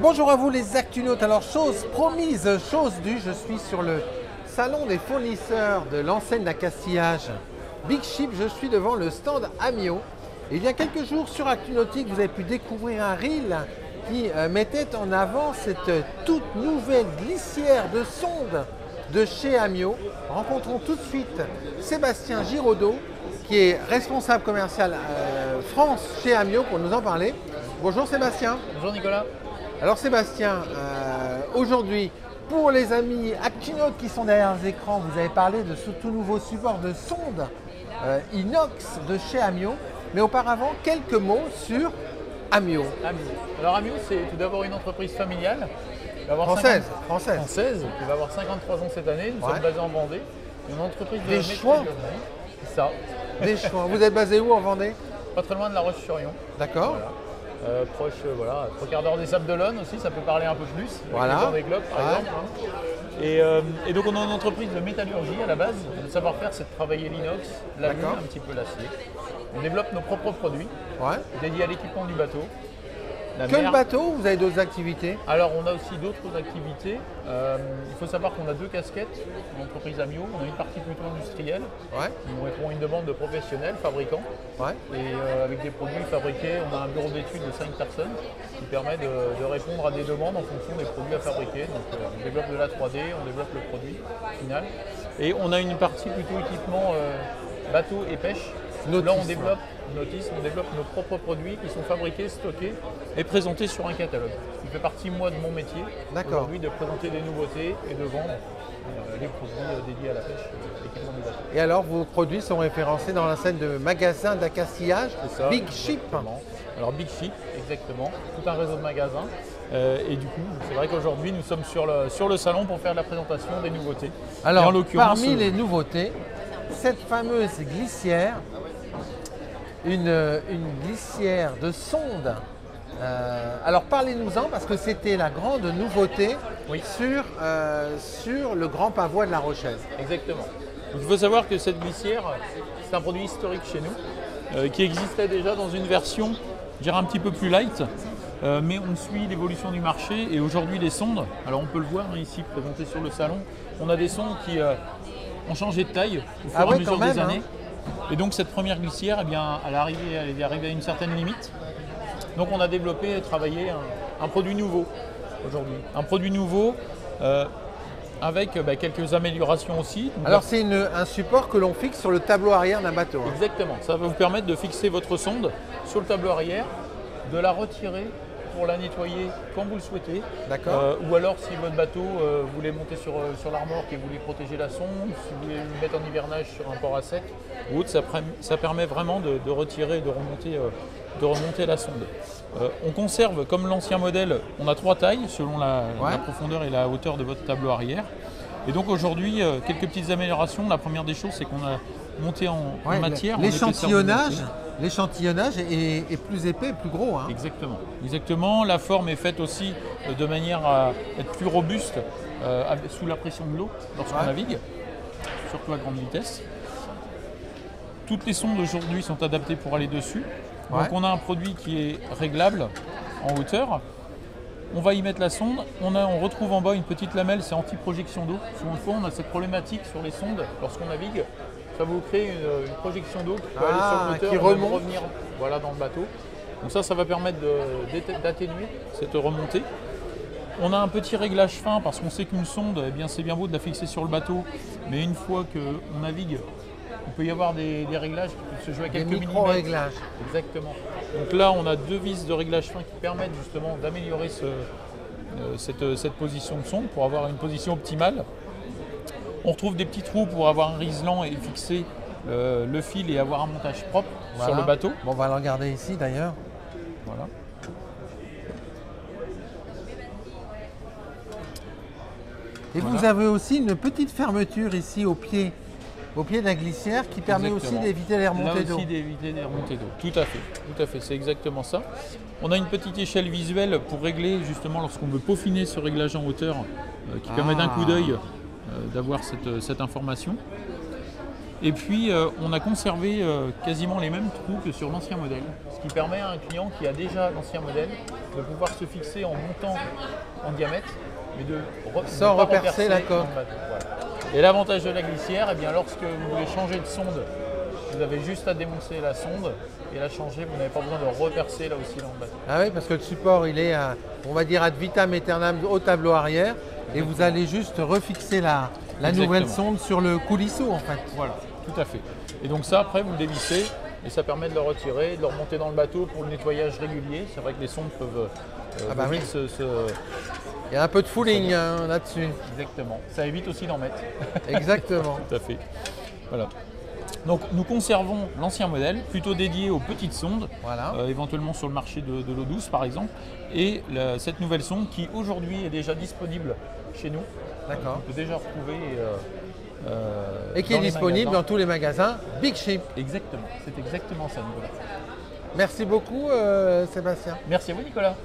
Bonjour à vous les Actunautes. Alors chose promise, chose due, je suis sur le salon des fournisseurs de l'enseigne d'accastillage Big Ship. Je suis devant le stand Amio. Et il y a quelques jours sur Actunautique, vous avez pu découvrir un reel qui mettait en avant cette toute nouvelle glissière de sonde de chez Amio. Rencontrons tout de suite Sébastien Giraudot, qui est responsable commercial France chez Amio, pour nous en parler. Bonjour Sébastien. Bonjour Nicolas. Alors Sébastien, aujourd'hui, pour les amis Actunautes qui sont derrière les écrans, vous avez parlé de ce tout nouveau support de sonde inox de chez Amio. Mais auparavant, quelques mots sur Amio. Alors Amio, c'est tout d'abord une entreprise familiale. Française. Qui va avoir 53 ans cette année. Nous sommes basés en Vendée. Une entreprise de Deschamps. C'est ça. Deschamps. Vous êtes basé où en Vendée? Pas très loin de La Roche-sur-Yon. D'accord. Voilà. Proche, voilà, 3/4 d'heure des Sables d'Olonne aussi, ça peut parler un peu plus. Voilà. Des globes, par exemple. Et donc on a une entreprise de métallurgie à la base. Le savoir-faire, c'est de travailler l'inox, l'aluminium, un petit peu l'acier. On développe nos propres produits dédiés à l'équipement du bateau. Le bateau ou vous avez d'autres activités? Alors on a aussi d'autres activités. Il faut savoir qu'on a deux casquettes en entreprise Amio. On a une partie plutôt industrielle qui répond à une demande de professionnels, fabricants. Et avec des produits fabriqués, on a un bureau d'études de 5 personnes qui permet de répondre à des demandes en fonction des produits à fabriquer. Donc on développe de la 3D, on développe le produit final. Et on a une partie plutôt équipement bateau et pêche. Nautisme. Là, on développe nos propres produits qui sont fabriqués, stockés et présentés sur un catalogue. Il fait partie, moi, de mon métier aujourd'hui, de présenter des nouveautés et de vendre les produits dédiés à la pêche, l'équipement du bateau. Et alors, vos produits sont référencés dans l'enseigne de magasins d'accastillage Big Ship. Alors, Big Ship, exactement. Tout un réseau de magasins. Et du coup, c'est vrai qu'aujourd'hui, nous sommes sur le salon pour faire la présentation des nouveautés. Alors, parmi les nouveautés, cette fameuse glissière, une glissière de sonde. Alors parlez-nous-en parce que c'était la grande nouveauté sur le Grand Pavois de La Rochelle. Exactement. Donc, il faut savoir que cette glissière, c'est un produit historique chez nous, qui existait déjà dans une version, je dirais un petit peu plus light, mais on suit l'évolution du marché et aujourd'hui les sondes, alors on peut le voir ici présenté sur le salon, on a des sondes qui ont changé de taille au fur et à mesure des années. Et donc cette première glissière, elle est arrivée à une certaine limite. Donc on a développé et travaillé un produit nouveau aujourd'hui. Un produit nouveau avec quelques améliorations aussi. Donc, alors c'est un support que l'on fixe sur le tableau arrière d'un bateau. Exactement. Ça va vous permettre de fixer votre sonde sur le tableau arrière, de la retirer pour la nettoyer quand vous le souhaitez. D'accord. Ou alors si votre bateau, vous voulez monter sur l'armorque et vous voulez protéger la sonde, si vous voulez le mettre en hivernage sur un port à sec, ou autre, ça permet vraiment de retirer et de remonter la sonde. On conserve, comme l'ancien modèle, on a 3 tailles selon la profondeur et la hauteur de votre tableau arrière. Et donc aujourd'hui, quelques petites améliorations. La première des choses, c'est qu'on a monté en matière. L'échantillonnage est plus épais, plus gros. Hein. Exactement. La forme est faite aussi de manière à être plus robuste sous la pression de l'eau lorsqu'on navigue, surtout à grande vitesse. Toutes les sondes aujourd'hui sont adaptées pour aller dessus. Donc on a un produit qui est réglable en hauteur. On va y mettre la sonde. On retrouve en bas une petite lamelle, c'est anti-projection d'eau. Souvent, on a cette problématique sur les sondes lorsqu'on navigue. Ça vous crée une projection d'eau qui peut aller sur le moteur et revenir dans le bateau. Donc ça va permettre d'atténuer cette remontée. On a un petit réglage fin parce qu'on sait qu'une sonde, c'est bien beau de la fixer sur le bateau, mais une fois qu'on navigue, il peut y avoir des réglages qui peuvent se jouer à quelques millimètres. Des micro-réglages. Exactement. Donc là, on a 2 vis de réglage fin qui permettent justement d'améliorer cette position de sonde pour avoir une position optimale. On retrouve des petits trous pour avoir un riselant et fixer le fil et avoir un montage propre sur le bateau. Bon, on va le regarder ici d'ailleurs. Voilà. Et vous avez aussi une petite fermeture ici au pied de la glissière qui permet aussi d'éviter les remontées d'eau. D'éviter les remontées d'eau. Tout à fait, c'est exactement ça. On a une petite échelle visuelle pour régler justement lorsqu'on veut peaufiner ce réglage en hauteur qui permet d'un coup d'œil d'avoir cette information. Et puis on a conservé quasiment les mêmes trous que sur l'ancien modèle, ce qui permet à un client qui a déjà l'ancien modèle de pouvoir se fixer en montant en diamètre, mais sans ne pas repercer la coque. Voilà. Et l'avantage de la glissière, eh bien, lorsque vous voulez changer de sonde, vous avez juste à démonter la sonde et la changer, vous n'avez pas besoin de repercer là aussi dans le bateau. Ah oui, parce que le support, il est, on va dire, ad vitam aeternam au tableau arrière. Et vous allez juste refixer la nouvelle sonde sur le coulisseau, en fait. Voilà, tout à fait. Et donc ça, après, vous le dévissez et ça permet de le retirer, de le remonter dans le bateau pour le nettoyage régulier. C'est vrai que les sondes peuvent oui. se... Il y a un peu de fouling là-dessus. Exactement. Ça évite aussi d'en mettre. Exactement. Tout à fait. Voilà. Donc nous conservons l'ancien modèle, plutôt dédié aux petites sondes, Voilà. Éventuellement sur le marché de l'eau douce par exemple, et cette nouvelle sonde qui aujourd'hui est déjà disponible chez nous. D'accord. On peut déjà retrouver. Et qui est disponible dans tous les magasins Big Ship. Exactement, c'est exactement ça Nicolas. Merci beaucoup Sébastien. Merci à vous Nicolas.